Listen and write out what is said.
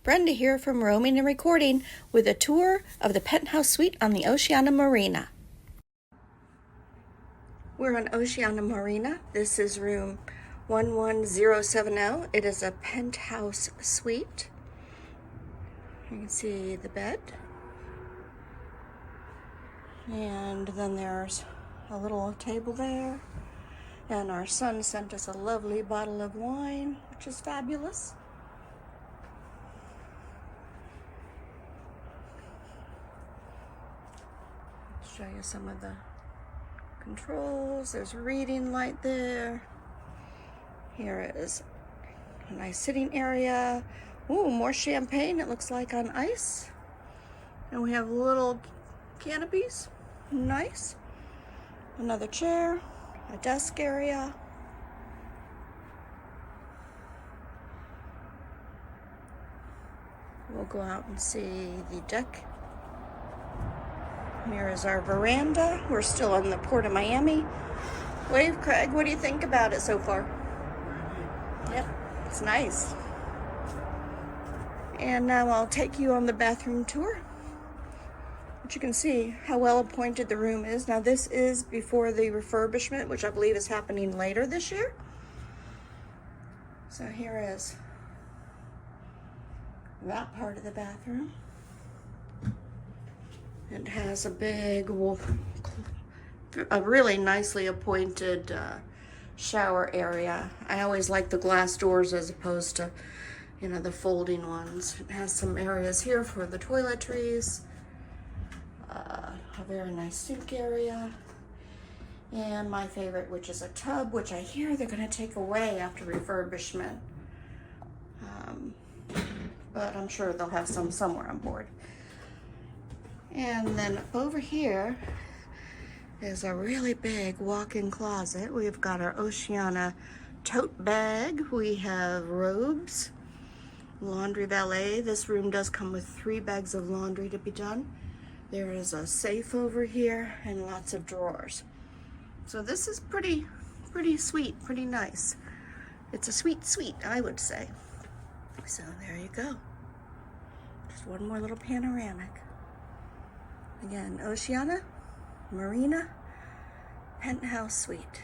Brenda here from Roaming and Recording with a tour of the penthouse suite on the Oceania Marina. We're on Oceania Marina. This is room 11070. It is a penthouse suite. You can see the bed. And then there's a little table there. And our son sent us a lovely bottle of wine, which is fabulous. Show you some of the controls. There's a reading light there. Here is a nice sitting area. Ooh, more champagne, it looks like, on ice. And we have little canopies. Nice. Another chair, a desk area. We'll go out and see the deck. Here is our veranda. We're still on the Port of Miami. Wave, Craig, what do you think about it so far? Yep, it's nice. And now I'll take you on the bathroom tour. But you can see how well appointed the room is. Now this is before the refurbishment, which I believe is happening later this year. So here is that part of the bathroom. It has a big, a really nicely appointed shower area. I always like the glass doors as opposed to, you know, the folding ones. It has some areas here for the toiletries, a very nice sink area, and my favorite, which is a tub, which I hear they're going to take away after refurbishment. But I'm sure they'll have some somewhere on board. And then over here is a really big walk-in closet. We've got our Oceania tote bag. We have robes, laundry valet. This room does come with 3 bags of laundry to be done. There is a safe over here and lots of drawers. So this is pretty sweet, pretty nice. It's a sweet suite, I would say. So there you go. Just one more little panoramic. Again, Oceania Marina Penthouse Suite.